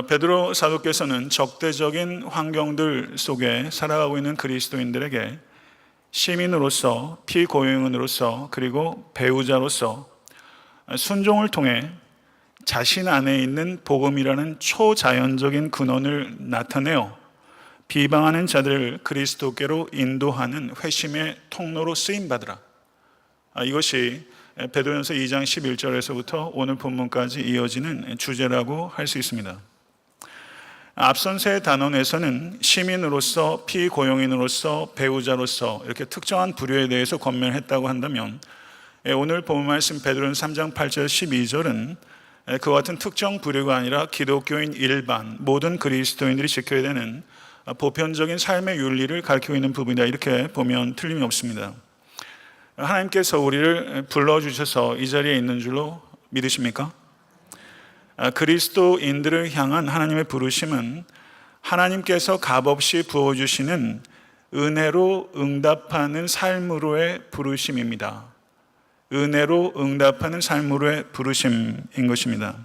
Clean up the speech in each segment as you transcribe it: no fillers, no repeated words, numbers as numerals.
베드로 사도께서는 적대적인 환경들 속에 살아가고 있는 그리스도인들에게 시민으로서, 피고용인으로서, 그리고 배우자로서 순종을 통해 자신 안에 있는 복음이라는 초자연적인 근원을 나타내어 비방하는 자들을 그리스도께로 인도하는 회심의 통로로 쓰임받으라. 이것이 베드로전서 2장 11절에서부터 오늘 본문까지 이어지는 주제라고 할 수 있습니다. 앞선 세 단원에서는 시민으로서, 피고용인으로서, 배우자로서 이렇게 특정한 부류에 대해서 권면했다고 한다면 오늘 본 말씀 베드로전서 3장 8절 12절은 그와 같은 특정 부류가 아니라 기독교인 일반 모든 그리스도인들이 지켜야 되는 보편적인 삶의 윤리를 가르치고 있는 부분이다, 이렇게 보면 틀림이 없습니다. 하나님께서 우리를 불러주셔서 이 자리에 있는 줄로 믿으십니까? 그리스도인들을 향한 하나님의 부르심은 하나님께서 값없이 부어주시는 은혜로 응답하는 삶으로의 부르심입니다. 은혜로 응답하는 삶으로의 부르심인 것입니다.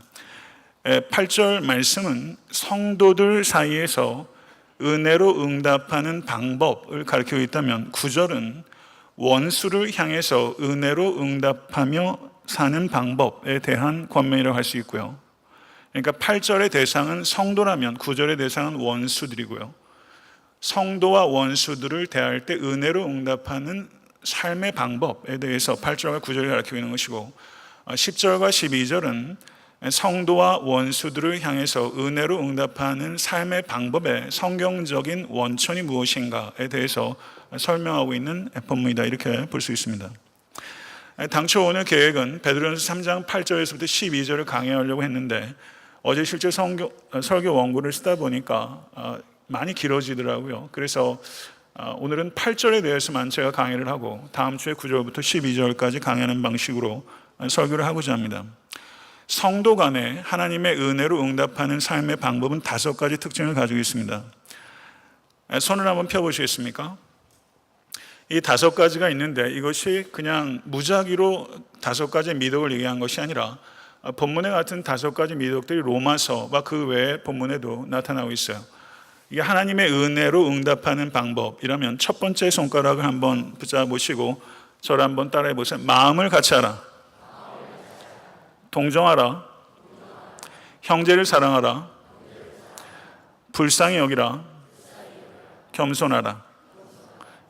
8절 말씀은 성도들 사이에서 은혜로 응답하는 방법을 가르치고 있다면 9절은 원수를 향해서 은혜로 응답하며 사는 방법에 대한 권면이라고 할 수 있고요. 그러니까 8절의 대상은 성도라면 9절의 대상은 원수들이고요. 성도와 원수들을 대할 때 은혜로 응답하는 삶의 방법에 대해서 8절과 9절이 가르치고 있는 것이고, 10절과 12절은 성도와 원수들을 향해서 은혜로 응답하는 삶의 방법의 성경적인 원천이 무엇인가에 대해서 설명하고 있는 본문이다, 이렇게 볼 수 있습니다. 당초 오늘 계획은 베드로전서 3장 8절에서부터 12절을 강의하려고 했는데 어제 실제 설교 원고를 쓰다 보니까 많이 길어지더라고요. 그래서 오늘은 8절에 대해서만 제가 강의를 하고 다음 주에 9절부터 12절까지 강의하는 방식으로 설교를 하고자 합니다. 성도 간에 하나님의 은혜로 응답하는 삶의 방법은 5가지 특징을 가지고 있습니다. 손을 한번 펴보시겠습니까? 이 5가지가 있는데 이것이 그냥 무작위로 5가지의 미덕을 얘기한 것이 아니라 본문에 같은 5가지 미덕들이 로마서와 그 외의 본문에도 나타나고 있어요. 이게 하나님의 은혜로 응답하는 방법이라면 첫 번째 손가락을 한번 붙잡으시고 저를 한번 따라해 보세요. 마음을 같이 하라. 동정하라. 형제를 사랑하라. 불쌍히 여기라. 겸손하라.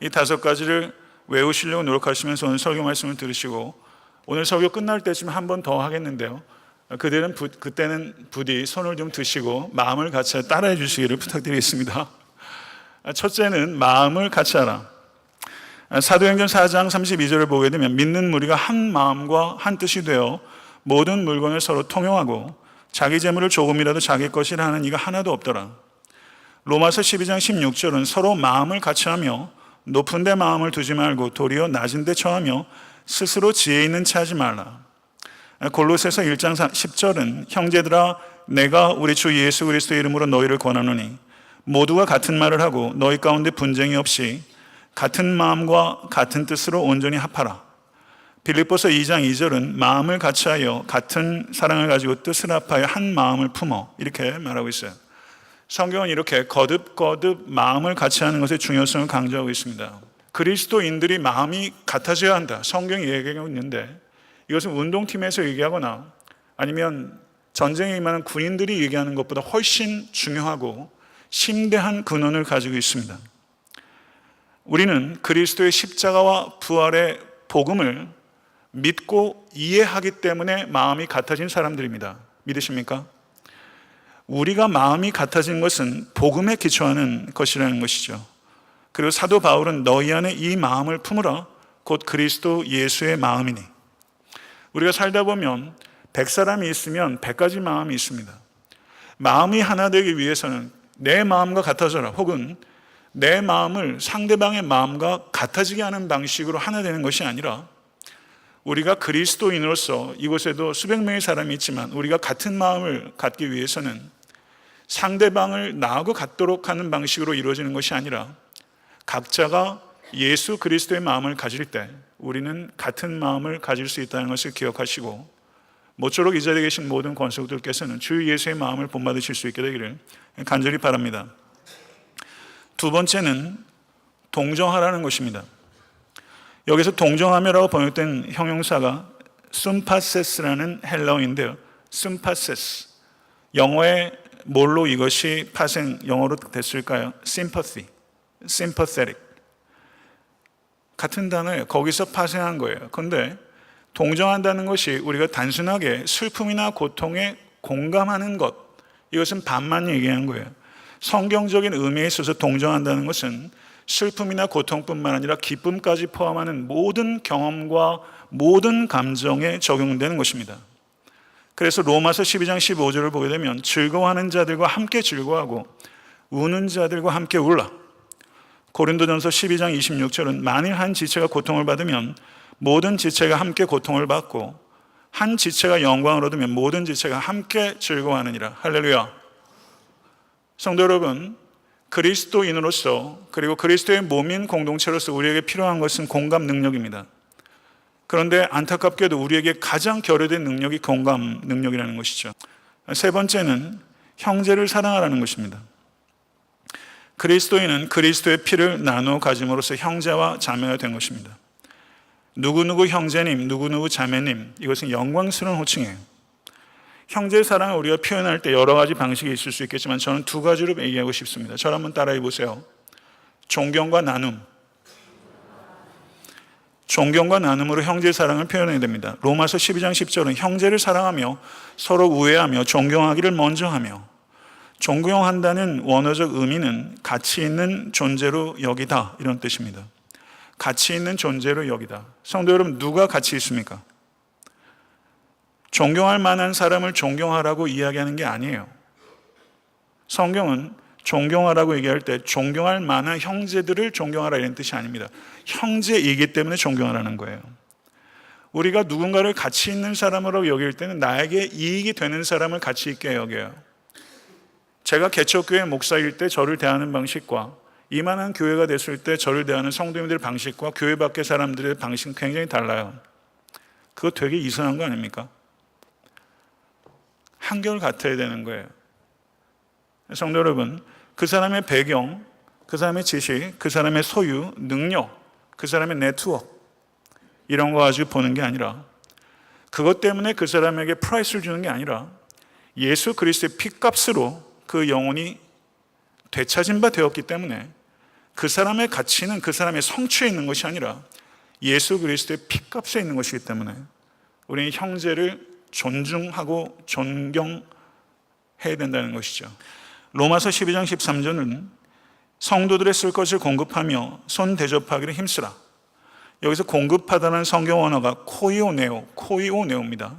이 5가지를 외우시려고 노력하시면서 오늘 설교 말씀을 들으시고 오늘 설교 끝날 때쯤 한 번 더 하겠는데요. 그때는 부디 손을 좀 드시고 마음을 같이 따라해 주시기를 부탁드리겠습니다. 첫째는 마음을 같이 하라. 사도행전 4장 32절을 보게 되면 믿는 무리가 한 마음과 한 뜻이 되어 모든 물건을 서로 통용하고 자기 재물을 조금이라도 자기 것이라 하는 이가 하나도 없더라. 로마서 12장 16절은 서로 마음을 같이 하며 높은 데 마음을 두지 말고 도리어 낮은 데 처하며 스스로 지혜 있는 체 하지 말라. 골로새서 1장 10절은 형제들아 내가 우리 주 예수 그리스도의 이름으로 너희를 권하노니 모두가 같은 말을 하고 너희 가운데 분쟁이 없이 같은 마음과 같은 뜻으로 온전히 합하라. 빌립보서 2장 2절은 마음을 같이하여 같은 사랑을 가지고 뜻을 합하여 한 마음을 품어, 이렇게 말하고 있어요. 성경은 이렇게 거듭 마음을 같이하는 것의 중요성을 강조하고 있습니다. 그리스도인들이 마음이 같아져야 한다, 성경이 얘기하고 있는데 이것은 운동팀에서 얘기하거나 아니면 전쟁에 임하는 군인들이 얘기하는 것보다 훨씬 중요하고 심대한 근원을 가지고 있습니다. 우리는 그리스도의 십자가와 부활의 복음을 믿고 이해하기 때문에 마음이 같아진 사람들입니다. 믿으십니까? 우리가 마음이 같아진 것은 복음에 기초하는 것이라는 것이죠. 그리고 사도 바울은 너희 안에 이 마음을 품으라 곧 그리스도 예수의 마음이니. 우리가 살다 보면 100사람이 있으면 100가지 마음이 있습니다. 마음이 하나 되기 위해서는 내 마음과 같아져라 혹은 내 마음을 상대방의 마음과 같아지게 하는 방식으로 하나 되는 것이 아니라 우리가 그리스도인으로서 이곳에도 수백 명의 사람이 있지만 우리가 같은 마음을 갖기 위해서는 상대방을 나하고 같도록 하는 방식으로 이루어지는 것이 아니라 각자가 예수 그리스도의 마음을 가질 때 우리는 같은 마음을 가질 수 있다는 것을 기억하시고 모쪼록 이 자리에 계신 모든 권속들께서는 주 예수의 마음을 본받으실 수 있게 되기를 간절히 바랍니다. 두 번째는 동정하라는 것입니다. 여기서 동정하며라고 번역된 형용사가 숨파세스라는 헬라어인데요. 숨파세스, 영어의 뭘로 이것이 파생 영어로 됐을까요? sympathy, sympathetic 같은 단어예요. 거기서 파생한 거예요. 그런데 동정한다는 것이 우리가 단순하게 슬픔이나 고통에 공감하는 것, 이것은 반만 얘기한 거예요. 성경적인 의미에 있어서 동정한다는 것은 슬픔이나 고통뿐만 아니라 기쁨까지 포함하는 모든 경험과 모든 감정에 적용되는 것입니다. 그래서 로마서 12장 15절을 보게 되면 즐거워하는 자들과 함께 즐거워하고 우는 자들과 함께 울라. 고린도전서 12장 26절은 만일 한 지체가 고통을 받으면 모든 지체가 함께 고통을 받고 한 지체가 영광을 얻으면 모든 지체가 함께 즐거워하느니라. 할렐루야. 성도 여러분, 그리스도인으로서 그리고 그리스도의 몸인 공동체로서 우리에게 필요한 것은 공감 능력입니다. 그런데 안타깝게도 우리에게 가장 결여된 능력이 공감 능력이라는 것이죠. 세 번째는 형제를 사랑하라는 것입니다. 그리스도인은 그리스도의 피를 나누어 가짐으로써 형제와 자매가 된 것입니다. 누구누구 형제님, 누구누구 자매님, 이것은 영광스러운 호칭이에요. 형제의 사랑을 우리가 표현할 때 여러 가지 방식이 있을 수 있겠지만 저는 두 가지로 얘기하고 싶습니다. 저를 한번 따라해 보세요. 존경과 나눔. 존경과 나눔으로 형제의 사랑을 표현해야 됩니다. 로마서 12장 10절은 형제를 사랑하며 서로 우애하며 존경하기를 먼저 하며, 존경한다는 원어적 의미는 가치 있는 존재로 여기다, 이런 뜻입니다. 가치 있는 존재로 여기다. 성도 여러분, 누가 가치 있습니까? 존경할 만한 사람을 존경하라고 이야기하는 게 아니에요. 성경은 존경하라고 얘기할 때 존경할 만한 형제들을 존경하라 이런 뜻이 아닙니다. 형제이기 때문에 존경하라는 거예요. 우리가 누군가를 가치 있는 사람으로 여길 때는 나에게 이익이 되는 사람을 가치 있게 여겨요. 제가 개척교회 목사일 때 저를 대하는 방식과 이만한 교회가 됐을 때 저를 대하는 성도님들의 방식과 교회 밖의 사람들의 방식은 굉장히 달라요. 그거 되게 이상한 거 아닙니까? 한결 같아야 되는 거예요. 성도 여러분, 그 사람의 배경, 그 사람의 지식, 그 사람의 소유, 능력, 그 사람의 네트워크 이런 거 가지고 보는 게 아니라, 그것 때문에 그 사람에게 프라이스를 주는 게 아니라 예수 그리스도의 피값으로 그 영혼이 되찾은 바 되었기 때문에 그 사람의 가치는 그 사람의 성취에 있는 것이 아니라 예수 그리스도의 피값에 있는 것이기 때문에 우리는 형제를 존중하고 존경해야 된다는 것이죠. 로마서 12장 13절은 성도들의 쓸 것을 공급하며 손 대접하기를 힘쓰라. 여기서 공급하다는 성경 언어가 코이오네오입니다.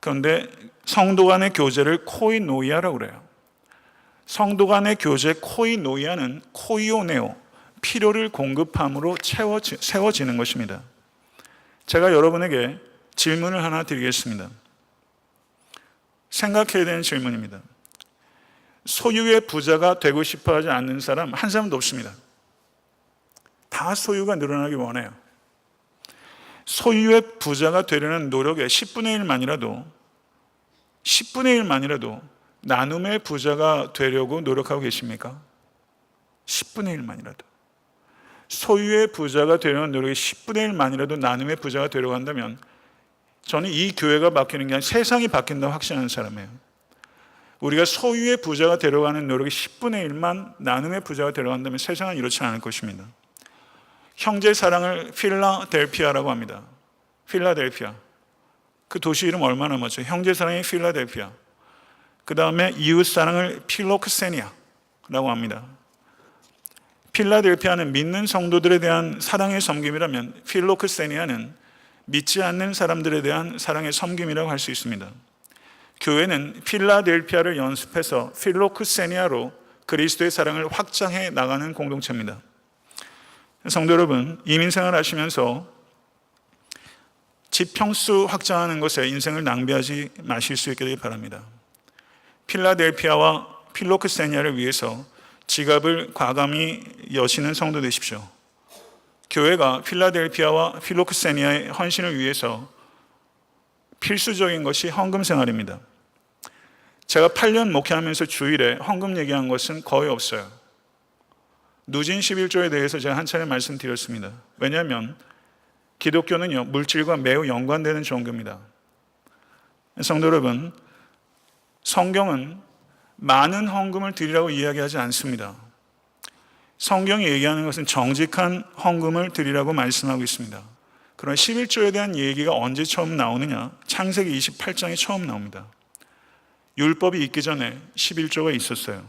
그런데 성도 간의 교제를 코이노이아라고 그래요. 성도 간의 교제 코이노이아는 코이오네오, 필요를 공급함으로 세워지는 것입니다. 제가 여러분에게 질문을 하나 드리겠습니다. 생각해야 되는 질문입니다. 소유의 부자가 되고 싶어 하지 않는 사람 한 사람도 없습니다. 다 소유가 늘어나기 원해요. 소유의 부자가 되려는 노력의 10분의 1만이라도 나눔의 부자가 되려고 노력하고 계십니까? 10분의 1만이라도. 소유의 부자가 되려는 노력의 10분의 1만이라도 나눔의 부자가 되려고 한다면 저는 이 교회가 바뀌는 게 아니라 세상이 바뀐다고 확신하는 사람이에요. 우리가 소유의 부자가 되려고 하는 노력의 10분의 1만 나눔의 부자가 되려고 한다면 세상은 이렇지 않을 것입니다. 형제 사랑을 필라델피아라고 합니다. 필라델피아. 그 도시 이름 얼마나 멋져요. 형제 사랑이 필라델피아. 그 다음에 이웃 사랑을 필로크세니아라고 합니다. 필라델피아는 믿는 성도들에 대한 사랑의 섬김이라면 필로크세니아는 믿지 않는 사람들에 대한 사랑의 섬김이라고 할 수 있습니다. 교회는 필라델피아를 연습해서 필로크세니아로 그리스도의 사랑을 확장해 나가는 공동체입니다. 성도 여러분, 이민생활 하시면서 집 평수 확장하는 것에 인생을 낭비하지 마실 수 있게 되길 바랍니다. 필라델피아와 필로크세니아를 위해서 지갑을 과감히 여시는 성도 되십시오. 교회가 필라델피아와 필로크세니아의 헌신을 위해서 필수적인 것이 헌금 생활입니다. 제가 8년 목회하면서 주일에 헌금 얘기한 것은 거의 없어요. 누진 11조에 대해서 제가 한 차례 말씀드렸습니다. 왜냐하면 기독교는요, 물질과 매우 연관되는 종교입니다. 성도 여러분, 성경은 많은 헌금을 드리라고 이야기하지 않습니다. 성경이 얘기하는 것은 정직한 헌금을 드리라고 말씀하고 있습니다. 그러나 11조에 대한 얘기가 언제 처음 나오느냐? 창세기 28장에 처음 나옵니다. 율법이 있기 전에 11조가 있었어요.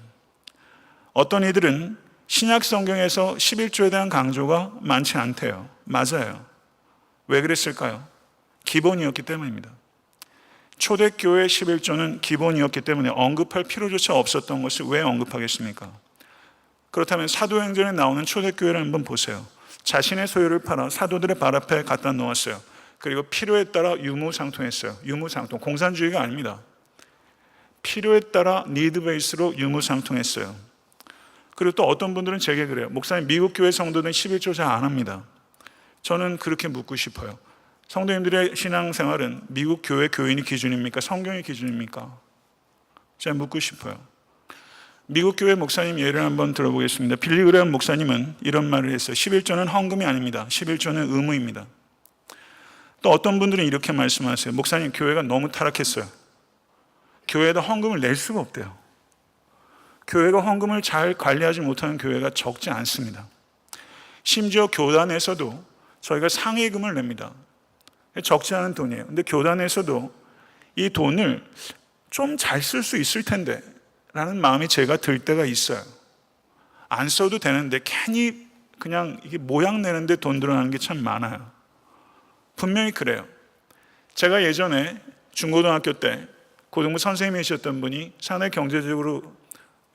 어떤 이들은 신약 성경에서 11조에 대한 강조가 많지 않대요. 맞아요. 왜 그랬을까요? 기본이었기 때문입니다. 초대교회 11조는 기본이었기 때문에 언급할 필요조차 없었던 것을 왜 언급하겠습니까? 그렇다면 사도행전에 나오는 초대교회를 한번 보세요. 자신의 소유를 팔아 사도들의 발 앞에 갖다 놓았어요. 그리고 필요에 따라 유무상통했어요. 유무상통, 공산주의가 아닙니다. 필요에 따라 니드 베이스로 유무상통했어요. 그리고 또 어떤 분들은 제게 그래요. 목사님, 미국 교회 성도들은 11조 잘 안 합니다. 저는 그렇게 묻고 싶어요. 성도님들의 신앙생활은 미국 교회 교인이 기준입니까? 성경이 기준입니까? 제가 묻고 싶어요. 미국 교회 목사님 예를 한번 들어보겠습니다. 빌리 그레엄 목사님은 이런 말을 했어요. 11조는 헌금이 아닙니다. 11조는 의무입니다. 또 어떤 분들은 이렇게 말씀하세요. 목사님, 교회가 너무 타락했어요. 교회에다 헌금을 낼 수가 없대요. 교회가 헌금을 잘 관리하지 못하는 교회가 적지 않습니다. 심지어 교단에서도 저희가 상회금을 냅니다. 적지 않은 돈이에요. 근데 교단에서도 이 돈을 좀 잘 쓸 수 있을 텐데 라는 마음이 제가 들 때가 있어요. 안 써도 되는데 괜히 그냥 이게 모양 내는데 돈 들어가는 게 참 많아요. 분명히 그래요. 제가 예전에 중고등학교 때 고등부 선생님이셨던 분이 상당히 경제적으로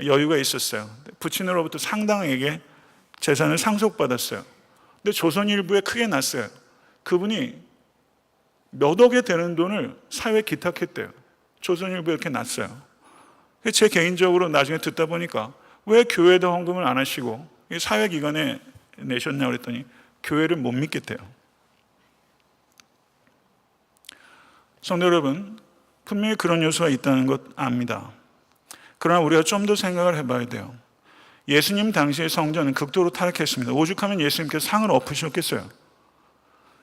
여유가 있었어요. 부친으로부터 상당하게 재산을 상속받았어요. 근데 조선일보에 크게 났어요. 그분이 몇 억에 되는 돈을 사회에 기탁했대요. 조선일보에 이렇게 났어요. 제 개인적으로 나중에 듣다 보니까 왜 교회에다 헌금을 안 하시고 사회기관에 내셨냐고 그랬더니 교회를 못 믿겠대요. 성도 여러분, 분명히 그런 요소가 있다는 것 압니다. 그러나 우리가 좀 더 생각을 해봐야 돼요. 예수님 당시의 성전은 극도로 타락했습니다. 오죽하면 예수님께서 상을 엎으셨겠어요.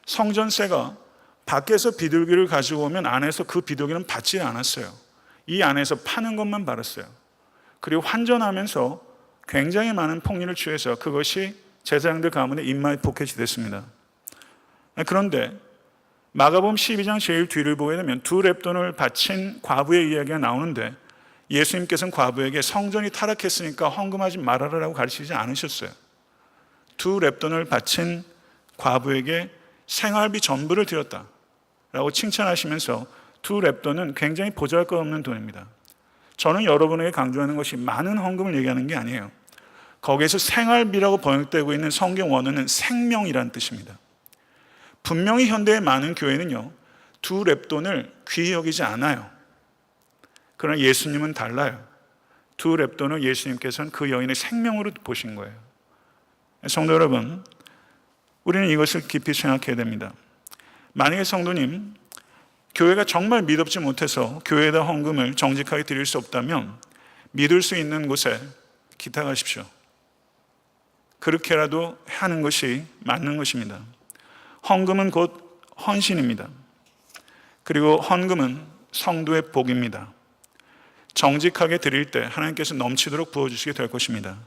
성전세가 밖에서 비둘기를 가지고 오면 안에서 그 비둘기는 받지 않았어요. 이 안에서 파는 것만 받았어요. 그리고 환전하면서 굉장히 많은 폭리를 취해서 그것이 제사장들 가문의 입마에 포켓이 됐습니다. 그런데 마가복음 12장 제일 뒤를 보게 되면 두 렙돈을 바친 과부의 이야기가 나오는데 예수님께서는 과부에게 성전이 타락했으니까 헌금하지 말아라라고 가르치지 않으셨어요. 두 렙돈을 바친 과부에게 생활비 전부를 드렸다라고 칭찬하시면서 두 렙돈은 굉장히 보잘것없는 돈입니다. 저는 여러분에게 강조하는 것이 많은 헌금을 얘기하는 게 아니에요. 거기에서 생활비라고 번역되고 있는 성경 원어는 생명이라는 뜻입니다. 분명히 현대의 많은 교회는요, 두 렙돈을 귀히 여기지 않아요. 그러나 예수님은 달라요. 두 렙돈을 예수님께서는 그 여인의 생명으로 보신 거예요. 성도 여러분, 우리는 이것을 깊이 생각해야 됩니다. 만약에 성도님, 교회가 정말 믿음지 못해서 교회에다 헌금을 정직하게 드릴 수 없다면 믿을 수 있는 곳에 기탁하십시오. 그렇게라도 하는 것이 맞는 것입니다. 헌금은 곧 헌신입니다. 그리고 헌금은 성도의 복입니다. 정직하게 드릴 때 하나님께서 넘치도록 부어주시게 될 것입니다.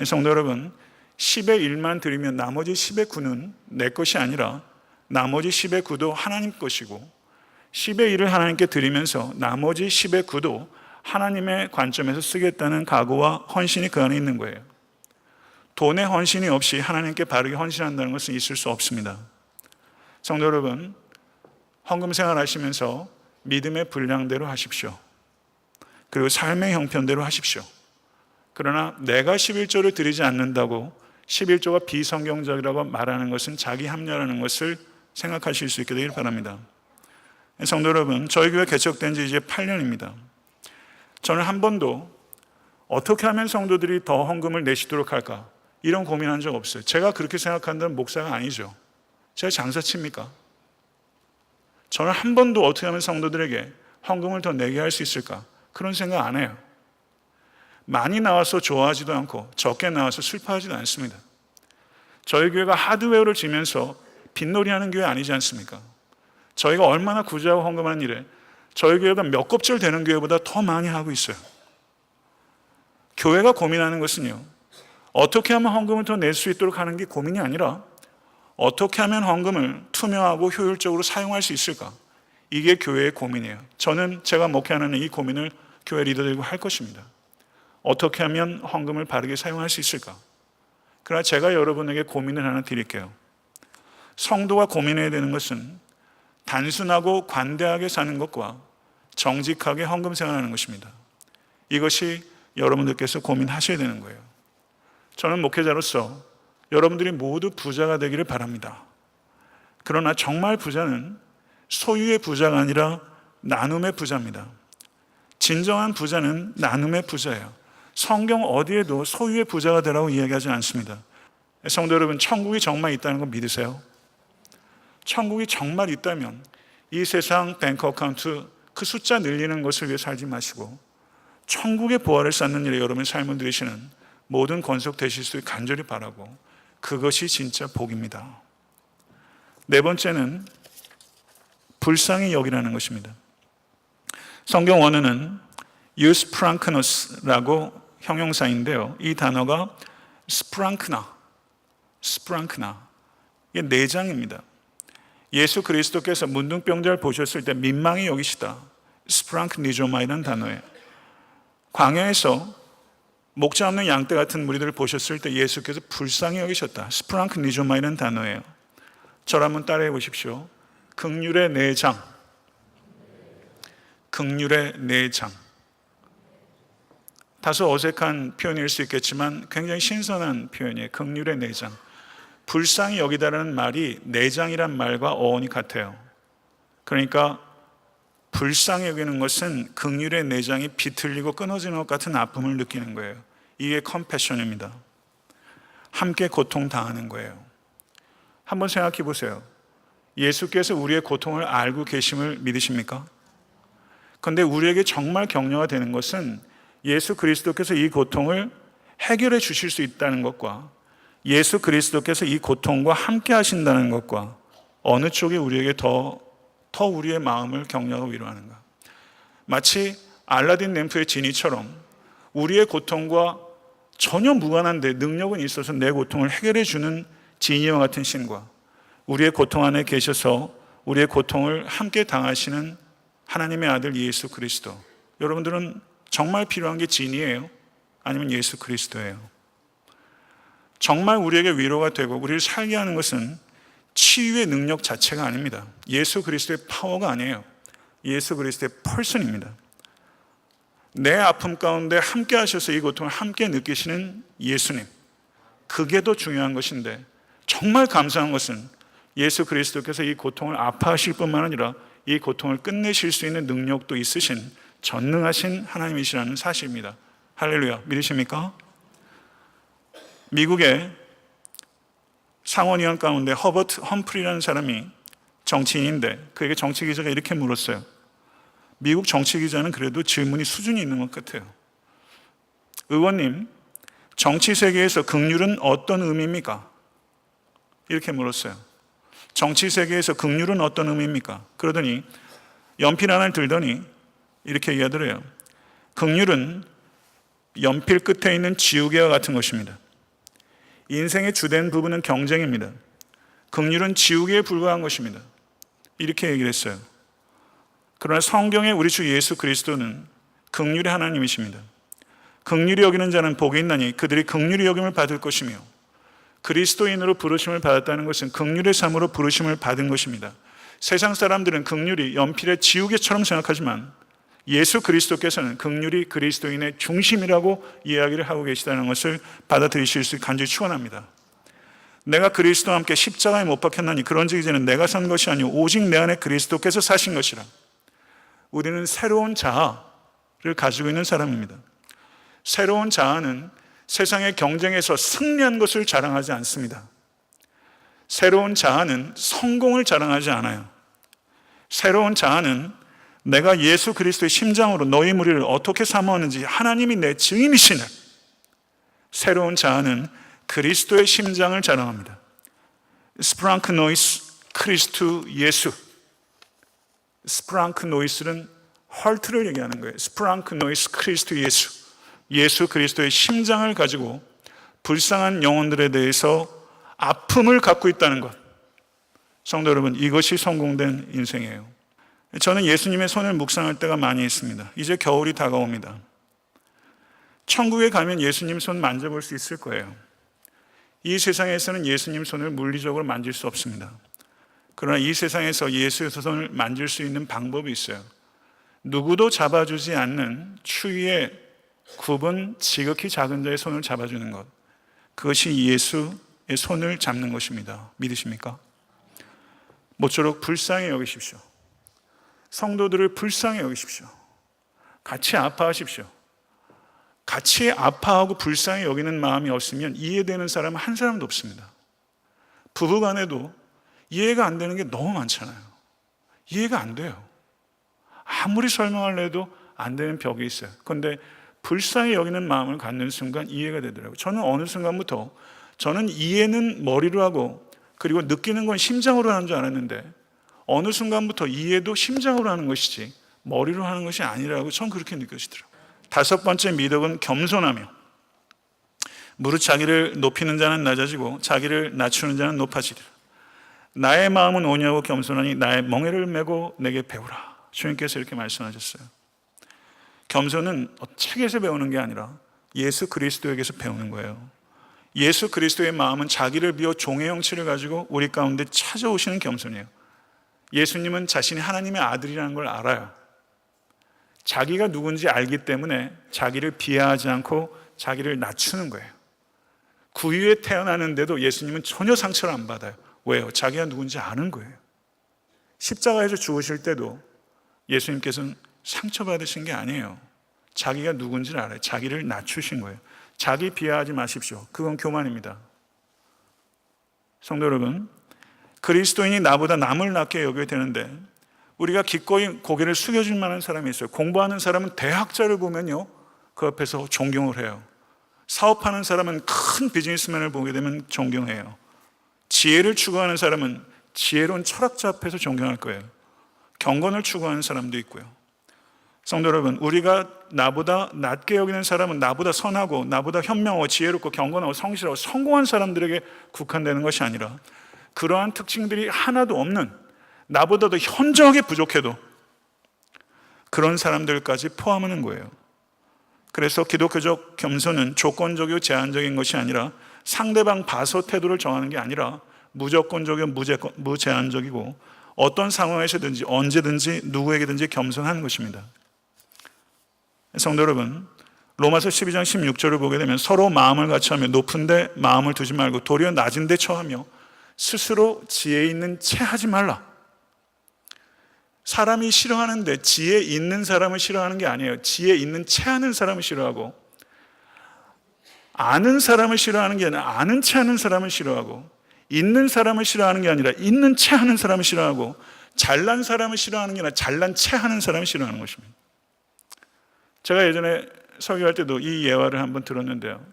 성도 여러분, 10의 1만 드리면 나머지 10의 9는 내 것이 아니라 나머지 10의 9도 하나님 것이고 10의 1을 하나님께 드리면서 나머지 10의 9도 하나님의 관점에서 쓰겠다는 각오와 헌신이 그 안에 있는 거예요. 돈의 헌신이 없이 하나님께 바르게 헌신한다는 것은 있을 수 없습니다. 성도 여러분, 헌금 생활하시면서 믿음의 분량대로 하십시오. 그리고 삶의 형편대로 하십시오. 그러나 내가 11조를 드리지 않는다고 11조가 비성경적이라고 말하는 것은 자기 합리화라는 것을 생각하실 수 있게 되길 바랍니다. 성도 여러분, 저희 교회 개척된 지 이제 8년입니다. 저는 한 번도 어떻게 하면 성도들이 더 헌금을 내시도록 할까 이런 고민한 적 없어요. 제가 그렇게 생각한다는 목사가 아니죠. 제가 장사칩니까? 저는 한 번도 어떻게 하면 성도들에게 헌금을 더 내게 할 수 있을까? 그런 생각 안 해요. 많이 나와서 좋아하지도 않고 적게 나와서 슬퍼하지도 않습니다. 저희 교회가 하드웨어를 지면서 빈놀이하는 교회 아니지 않습니까? 저희가 얼마나 구제하고 헌금하는 일에 저희 교회가 몇 kop절 되는 교회보다 더 많이 하고 있어요. 교회가 고민하는 것은요, 어떻게 하면 헌금을 더 낼 수 있도록 하는 게 고민이 아니라 어떻게 하면 헌금을 투명하고 효율적으로 사용할 수 있을까? 이게 교회의 고민이에요. 저는 제가 목회하는 이 고민을 교회 리더들과 할 것입니다. 어떻게 하면 헌금을 바르게 사용할 수 있을까? 그러나 제가 여러분에게 고민을 하나 드릴게요. 성도가 고민해야 되는 것은 단순하고 관대하게 사는 것과 정직하게 헌금 생활하는 것입니다. 이것이 여러분들께서 고민하셔야 되는 거예요. 저는 목회자로서 여러분들이 모두 부자가 되기를 바랍니다. 그러나 정말 부자는 소유의 부자가 아니라 나눔의 부자입니다. 진정한 부자는 나눔의 부자예요. 성경 어디에도 소유의 부자가 되라고 이야기하지 않습니다. 성도 여러분, 천국이 정말 있다는 거 믿으세요? 천국이 정말 있다면 이 세상 뱅크 어카운트 그 숫자 늘리는 것을 위해 살지 마시고 천국의 보화를 쌓는 일에 여러분의 삶을 들이시는 모든 권속 되실 수 있게 간절히 바라고, 그것이 진짜 복입니다. 네 번째는 불쌍히 여기라는 것입니다. 성경 원어는 유스프랑크노스라고 형용사인데요, 이 단어가 스프랑크나, 이게 내장입니다. 예수 그리스도께서 문둥병자를 보셨을 때 민망히 여기시다, 스프랑크니조마이라는 단어예요. 광야에서 목자 없는 양떼 같은 무리들을 보셨을 때 예수께서 불쌍히 여기셨다, 스프랑크니조마이라는 단어예요. 저를 한번 따라해 보십시오. 긍휼의 내장. 긍휼의 내장. 다소 어색한 표현일 수 있겠지만 굉장히 신선한 표현이에요. 긍휼의 내장. 불쌍히 여기다라는 말이 내장이란 말과 어원이 같아요. 그러니까 불쌍히 여기는 것은 긍휼의 내장이 비틀리고 끊어지는 것 같은 아픔을 느끼는 거예요. 이게 컴패션입니다. 함께 고통당하는 거예요. 한번 생각해 보세요. 예수께서 우리의 고통을 알고 계심을 믿으십니까? 그런데 우리에게 정말 격려가 되는 것은 예수 그리스도께서 이 고통을 해결해 주실 수 있다는 것과 예수 그리스도께서 이 고통과 함께 하신다는 것과 어느 쪽이 우리에게 더 우리의 마음을 격려하고 위로하는가? 마치 알라딘 램프의 지니처럼 우리의 고통과 전혀 무관한데 능력은 있어서 내 고통을 해결해 주는 지니와 같은 신과 우리의 고통 안에 계셔서 우리의 고통을 함께 당하시는 하나님의 아들 예수 그리스도. 여러분들은 정말 필요한 게 지니예요? 아니면 예수 그리스도예요? 정말 우리에게 위로가 되고 우리를 살게 하는 것은 치유의 능력 자체가 아닙니다. 예수 그리스도의 파워가 아니에요. 예수 그리스도의 펄슨입니다. 내 아픔 가운데 함께 하셔서 이 고통을 함께 느끼시는 예수님, 그게 더 중요한 것인데, 정말 감사한 것은 예수 그리스도께서 이 고통을 아파하실 뿐만 아니라 이 고통을 끝내실 수 있는 능력도 있으신 전능하신 하나님이시라는 사실입니다. 할렐루야. 믿으십니까? 미국의 상원의원 가운데 허버트 험프리라는 사람이 정치인인데 그에게 정치기자가 이렇게 물었어요. 미국 정치기자는 그래도 질문이 수준이 있는 것 같아요. 의원님, 정치 세계에서 긍휼은 어떤 의미입니까? 이렇게 물었어요. 정치 세계에서 긍휼은 어떤 의미입니까? 그러더니 연필 하나를 들더니 이렇게 얘기하더래요. 긍휼은 연필 끝에 있는 지우개와 같은 것입니다. 인생의 주된 부분은 경쟁입니다. 긍휼은 지우개에 불과한 것입니다. 이렇게 얘기를 했어요. 그러나 성경의 우리 주 예수 그리스도는 긍휼의 하나님이십니다. 긍휼히 여기는 자는 복이 있나니 그들이 긍휼히 여김을 받을 것이며, 그리스도인으로 부르심을 받았다는 것은 긍휼의 삶으로 부르심을 받은 것입니다. 세상 사람들은 긍휼이 연필의 지우개처럼 생각하지만 예수 그리스도께서는 긍휼이 그리스도인의 중심이라고 이야기를 하고 계시다는 것을 받아들이실 수 있게 간절히 축원합니다. 내가 그리스도와 함께 십자가에 못 박혔나니 그런즉 이제는 내가 산 것이 아니오 오직 내 안에 그리스도께서 사신 것이라. 우리는 새로운 자아를 가지고 있는 사람입니다. 새로운 자아는 세상의 경쟁에서 승리한 것을 자랑하지 않습니다. 새로운 자아는 성공을 자랑하지 않아요. 새로운 자아는 내가 예수 그리스도의 심장으로 너희 무리를 어떻게 사모하는지 하나님이 내 증인이시네. 새로운 자아는 그리스도의 심장을 자랑합니다. 스프랑크노이스 크리스투 예수. 스프랑크노이스는 헐트를 얘기하는 거예요. 스프랑크노이스 크리스투 예수. 예수 그리스도의 심장을 가지고 불쌍한 영혼들에 대해서 아픔을 갖고 있다는 것. 성도 여러분, 이것이 성공된 인생이에요. 저는 예수님의 손을 묵상할 때가 많이 있습니다. 이제 겨울이 다가옵니다. 천국에 가면 예수님 손 만져볼 수 있을 거예요. 이 세상에서는 예수님 손을 물리적으로 만질 수 없습니다. 그러나 이 세상에서 예수의 손을 만질 수 있는 방법이 있어요. 누구도 잡아주지 않는 추위에 굽은 지극히 작은 자의 손을 잡아주는 것. 그것이 예수의 손을 잡는 것입니다. 믿으십니까? 모쪼록 불쌍히 여기십시오. 성도들을 불쌍히 여기십시오. 같이 아파하십시오. 같이 아파하고 불쌍히 여기는 마음이 없으면 이해되는 사람은 한 사람도 없습니다. 부부 간에도 이해가 안 되는 게 너무 많잖아요. 이해가 안 돼요. 아무리 설명하려 해도 안 되는 벽이 있어요. 그런데 불쌍히 여기는 마음을 갖는 순간 이해가 되더라고요. 저는 어느 순간부터 저는 이해는 머리로 하고 그리고 느끼는 건 심장으로 하는 줄 알았는데 어느 순간부터 이해도 심장으로 하는 것이지 머리로 하는 것이 아니라고 전 그렇게 느껴지더라고요. 다섯 번째 미덕은 겸손하며 무릇 자기를 높이는 자는 낮아지고 자기를 낮추는 자는 높아지리라. 나의 마음은 온유하고 겸손하니 나의 멍에를 메고 내게 배우라. 주님께서 이렇게 말씀하셨어요. 겸손은 책에서 배우는 게 아니라 예수 그리스도에게서 배우는 거예요. 예수 그리스도의 마음은 자기를 비워 종의 형체를 가지고 우리 가운데 찾아오시는 겸손이에요. 예수님은 자신이 하나님의 아들이라는 걸 알아요. 자기가 누군지 알기 때문에 자기를 비하하지 않고 자기를 낮추는 거예요. 구유에 태어나는데도 예수님은 전혀 상처를 안 받아요. 왜요? 자기가 누군지 아는 거예요. 십자가에서 죽으실 때도 예수님께서는 상처받으신 게 아니에요. 자기가 누군지를 알아요. 자기를 낮추신 거예요. 자기 비하하지 마십시오. 그건 교만입니다. 성도 여러분, 그리스도인이 나보다 남을 낮게 여겨야 되는데 우리가 기꺼이 고개를 숙여줄 만한 사람이 있어요. 공부하는 사람은 대학자를 보면요, 그 앞에서 존경을 해요. 사업하는 사람은 큰 비즈니스맨을 보게 되면 존경해요. 지혜를 추구하는 사람은 지혜로운 철학자 앞에서 존경할 거예요. 경건을 추구하는 사람도 있고요. 성도 여러분, 우리가 나보다 낮게 여기는 사람은 나보다 선하고 나보다 현명하고 지혜롭고 경건하고 성실하고 성공한 사람들에게 국한되는 것이 아니라 그러한 특징들이 하나도 없는 나보다도 현저하게 부족해도 그런 사람들까지 포함하는 거예요. 그래서 기독교적 겸손은 조건적이고 제한적인 것이 아니라 상대방 봐서 태도를 정하는 게 아니라 무조건적이고 무제한적이고 어떤 상황에서든지 언제든지 누구에게든지 겸손하는 것입니다. 성도 여러분, 로마서 12장 16절을 보게 되면 서로 마음을 같이하며 높은데 마음을 두지 말고 도리어 낮은데 처하며 스스로 지혜 있는 채 하지 말라. 사람이 싫어하는데 지혜 있는 사람을 싫어하는 게 아니에요. 지혜 있는 채 하는 사람을 싫어하고 아는 사람을 싫어하는 게 아니라 아는 채 하는 사람을 싫어하고 있는 사람을 싫어하는 게 아니라 있는 채 하는 사람을 싫어하고 잘난 사람을 싫어하는 게 아니라 잘난 채 하는 사람을 싫어하는 것입니다. 제가 예전에 설교할 때도 이 예화를 한번 들었는데요.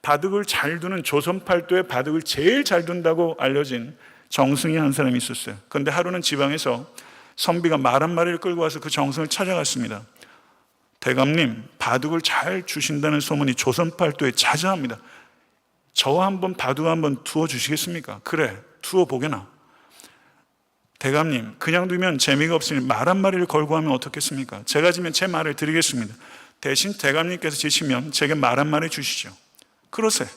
바둑을 잘 두는 조선 팔도에 바둑을 제일 잘 둔다고 알려진 정승이 한 사람이 있었어요. 그런데 하루는 지방에서 선비가 말 한 마리를 끌고 와서 그 정승을 찾아갔습니다. 대감님, 바둑을 잘 주신다는 소문이 조선 팔도에 자자합니다. 저 한번 바둑 한번 두어 주시겠습니까? 그래, 두어 보게나. 대감님, 그냥 두면 재미가 없으니 말 한 마리를 걸고 하면 어떻겠습니까? 제가 지면 제 말을 드리겠습니다. 대신 대감님께서 지시면 제게 말 한 마리 주시죠. 그러세요.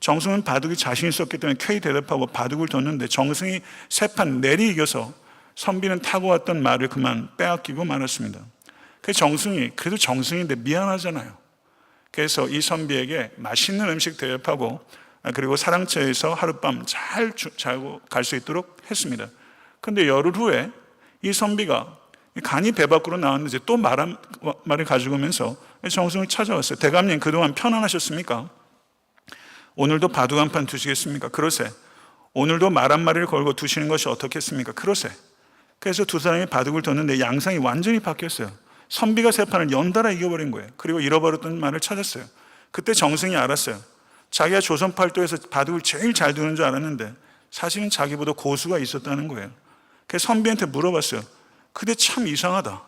정승은 바둑이 자신 있었기 때문에 쾌히 대답하고 바둑을 뒀는데 정승이 세 판 내리 이겨서 선비는 타고 왔던 말을 그만 빼앗기고 말았습니다. 그래서 정승이, 그래도 정승인데 미안하잖아요. 그래서 이 선비에게 맛있는 음식 대접하고 그리고 사랑채에서 하룻밤 잘 자고 갈 수 있도록 했습니다. 그런데 열흘 후에 이 선비가 간이 배 밖으로 나왔는데 또 말을 가지고 오면서 정승을 찾아왔어요. 대감님, 그동안 편안하셨습니까? 오늘도 바둑 한 판 두시겠습니까? 그러세. 오늘도 말 한 마리를 걸고 두시는 것이 어떻겠습니까? 그러세. 그래서 두 사람이 바둑을 뒀는데 양상이 완전히 바뀌었어요. 선비가 세 판을 연달아 이겨버린 거예요. 그리고 잃어버렸던 말을 찾았어요. 그때 정승이 알았어요. 자기가 조선 팔도에서 바둑을 제일 잘 두는 줄 알았는데 사실은 자기보다 고수가 있었다는 거예요. 그래서 선비한테 물어봤어요. 그대 참 이상하다.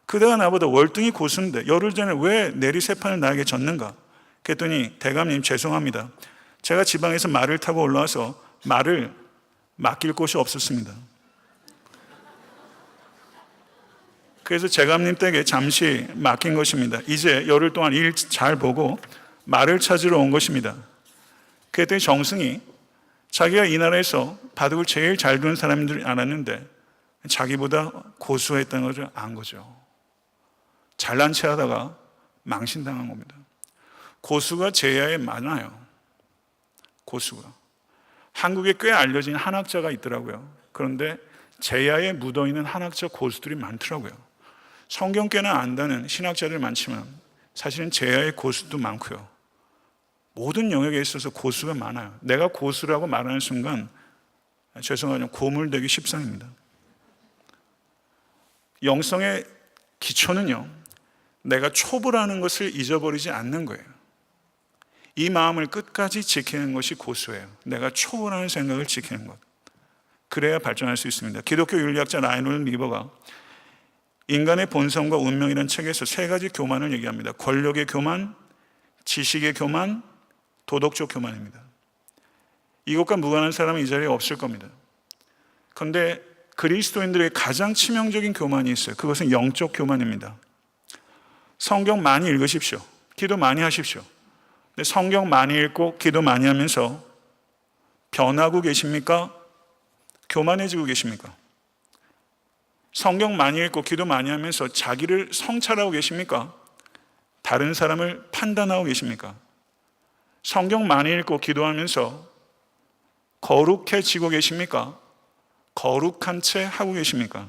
그대가 나보다 월등히 고수인데 열흘 전에 왜 내리 세 판을 나에게 졌는가? 그랬더니 대감님 죄송합니다. 제가 지방에서 말을 타고 올라와서 말을 맡길 곳이 없었습니다. 그래서 제감님 댁에 잠시 맡긴 것입니다. 이제 열흘 동안 일 잘 보고 말을 찾으러 온 것입니다. 그랬더니 정승이 자기가 이 나라에서 바둑을 제일 잘 두는 사람인 줄 알았는데 자기보다 고수했다는 것을 안 거죠. 잘난 체 하다가 망신당한 겁니다. 고수가 제야에 많아요. 고수가. 한국에 꽤 알려진 한학자가 있더라고요. 그런데 제야에 묻어있는 한학자 고수들이 많더라고요. 성경 꽤나 안다는 신학자들 많지만 사실은 제야의 고수도 많고요. 모든 영역에 있어서 고수가 많아요. 내가 고수라고 말하는 순간 죄송하지만 고물되기 십상입니다. 영성의 기초는요, 내가 초보라는 것을 잊어버리지 않는 거예요. 이 마음을 끝까지 지키는 것이 고수예요. 내가 초보라는 생각을 지키는 것. 그래야 발전할 수 있습니다. 기독교 윤리학자 라이놀드 리버가 인간의 본성과 운명이라는 책에서 세 가지 교만을 얘기합니다. 권력의 교만, 지식의 교만, 도덕적 교만입니다. 이것과 무관한 사람은 이 자리에 없을 겁니다. 그런데 그리스도인들의 가장 치명적인 교만이 있어요. 그것은 영적 교만입니다. 성경 많이 읽으십시오. 기도 많이 하십시오. 근데 성경 많이 읽고 기도 많이 하면서 변하고 계십니까? 교만해지고 계십니까? 성경 많이 읽고 기도 많이 하면서 자기를 성찰하고 계십니까? 다른 사람을 판단하고 계십니까? 성경 많이 읽고 기도하면서 거룩해지고 계십니까? 거룩한 채 하고 계십니까?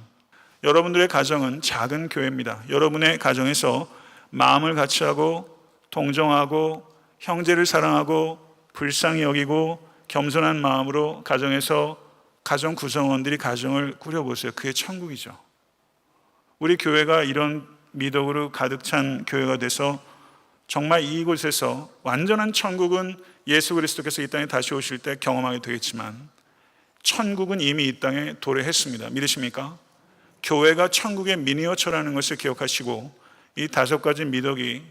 여러분들의 가정은 작은 교회입니다. 여러분의 가정에서 마음을 같이 하고 동정하고 형제를 사랑하고 불쌍히 여기고 겸손한 마음으로 가정에서 가정 구성원들이 가정을 꾸려보세요. 그게 천국이죠. 우리 교회가 이런 미덕으로 가득 찬 교회가 돼서 정말 이곳에서 완전한 천국은 예수 그리스도께서 이 땅에 다시 오실 때 경험하게 되겠지만 천국은 이미 이 땅에 도래했습니다. 믿으십니까? 교회가 천국의 미니어처라는 것을 기억하시고 이 다섯 가지 미덕이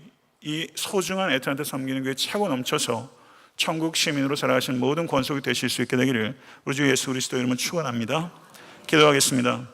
이 소중한 애타한테 섬기는 교회에 차고 넘쳐서 천국 시민으로 살아가신 모든 권속이 되실 수 있게 되기를 우리 주 예수 그리스도 이름으로 축원합니다. 기도하겠습니다.